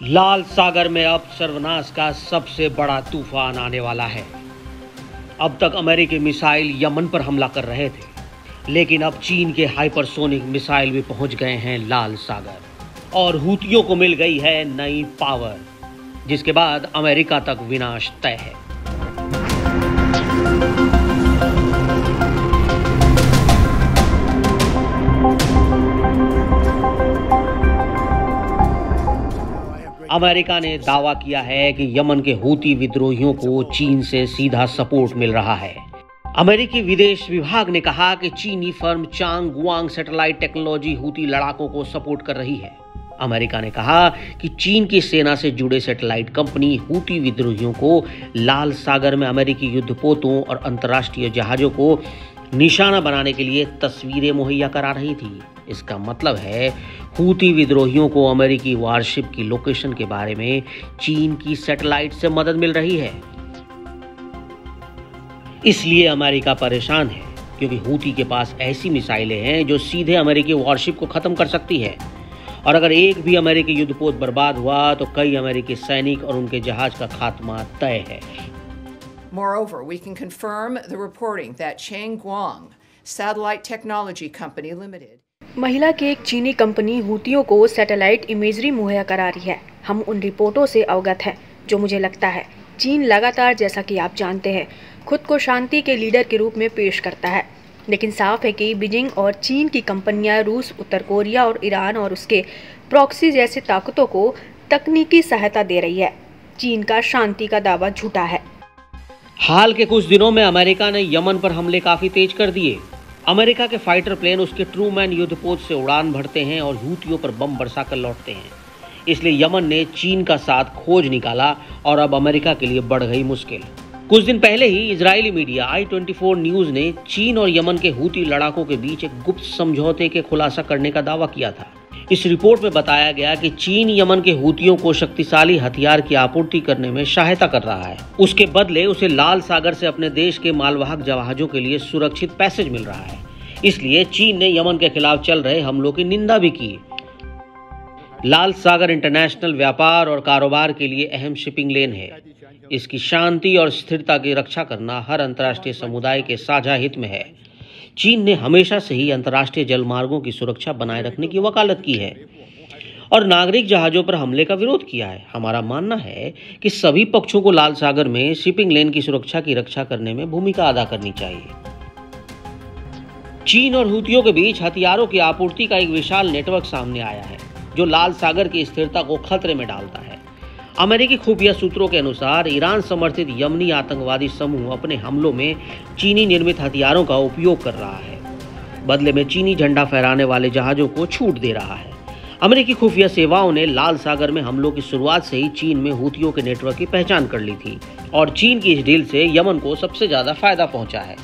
लाल सागर में अब सर्वनाश का सबसे बड़ा तूफान आने वाला है। अब तक अमेरिकी मिसाइल यमन पर हमला कर रहे थे, लेकिन अब चीन के हाइपरसोनिक मिसाइल भी पहुंच गए हैं लाल सागर और हूतियों को मिल गई है नई पावर, जिसके बाद अमेरिका तक विनाश तय है। अमेरिका ने दावा किया है कि यमन के हूती विद्रोहियों को चीन से सीधा सपोर्ट मिल रहा है। अमेरिकी विदेश विभाग ने कहा कि चीनी फर्म चांग गुआंग सैटेलाइट टेक्नोलॉजी हूती लड़ाकों को सपोर्ट कर रही है। अमेरिका ने कहा कि चीन की सेना से जुड़े सैटेलाइट कंपनी हूती विद्रोहियों को लाल सागर में अमेरिकी युद्धपोतों और अंतर्राष्ट्रीय जहाजों को निशाना बनाने के लिए तस्वीरें मुहैया करा रही थी। इसका मतलब है हूती विद्रोहियों को अमेरिकी वारशिप की लोकेशन के बारे में चीन की सैटेलाइट से मदद मिल रही है। इसलिए अमेरिका परेशान है, क्योंकि हूती के पास ऐसी मिसाइलें हैं जो सीधे अमेरिकी वारशिप को खत्म कर सकती है, और अगर एक भी अमेरिकी युद्धपोत बर्बाद हुआ तो कई अमेरिकी सैनिक और उनके जहाज का खात्मा तय है। Moreover, we can confirm the reporting that Changguang Satellite Technology Company Limited महिला की एक चीनी कंपनी हूतियों को सैटेलाइट इमेजरी मुहैया करा रही है। हम उन रिपोर्टों से अवगत हैं, जो मुझे लगता है चीन लगातार, जैसा कि आप जानते हैं, खुद को शांति के लीडर के रूप में पेश करता है। लेकिन साफ है कि बीजिंग और चीन की कंपनियां रूस, उत्तर कोरिया और ईरान और उसके प्रॉक्सी जैसी ताकतों को तकनीकी सहायता दे रही है। चीन का शांति का दावा झूठा है। हाल के कुछ दिनों में अमेरिका ने यमन पर हमले काफी तेज कर दिए। अमेरिका के फाइटर प्लेन उसके ट्रूमैन युद्धपोत से उड़ान भरते हैं और हूतियों पर बम बरसा कर लौटते हैं। इसलिए यमन ने चीन का साथ खोज निकाला और अब अमेरिका के लिए बढ़ गई मुश्किल। कुछ दिन पहले ही इजरायली मीडिया i24 न्यूज ने चीन और यमन के हूती लड़ाकों के बीच एक गुप्त समझौते के खुलासा करने का दावा किया था। इस रिपोर्ट में बताया गया कि चीन यमन के हूतियों को शक्तिशाली हथियार की आपूर्ति करने में सहायता कर रहा है। उसके बदले उसे लाल सागर से अपने देश के मालवाहक जहाजों के लिए सुरक्षित पैसेज मिल रहा है। इसलिए चीन ने यमन के खिलाफ चल रहे हमलों की निंदा भी की। लाल सागर इंटरनेशनल व्यापार और कारोबार के लिए अहम शिपिंग लेन है। इसकी शांति और स्थिरता की रक्षा करना हर अंतर्राष्ट्रीय समुदाय के साझा हित में है। चीन ने हमेशा से ही अंतर्राष्ट्रीय जलमार्गों की सुरक्षा बनाए रखने की वकालत की है और नागरिक जहाजों पर हमले का विरोध किया है। हमारा मानना है कि सभी पक्षों को लाल सागर में शिपिंग लेन की सुरक्षा की रक्षा करने में भूमिका अदा करनी चाहिए। चीन और हूतियों के बीच हथियारों की आपूर्ति का एक विशाल नेटवर्क सामने आया है, जो लाल सागर की स्थिरता को खतरे में डालता है। अमेरिकी खुफिया सूत्रों के अनुसार ईरान समर्थित यमनी आतंकवादी समूह अपने हमलों में चीनी निर्मित हथियारों का उपयोग कर रहा है। बदले में चीनी झंडा फहराने वाले जहाजों को छूट दे रहा है। अमेरिकी खुफिया सेवाओं ने लाल सागर में हमलों की शुरुआत से ही चीन में हूतियों के नेटवर्क की पहचान कर ली थी और चीन की इस डील से यमन को सबसे ज्यादा फायदा पहुंचा है।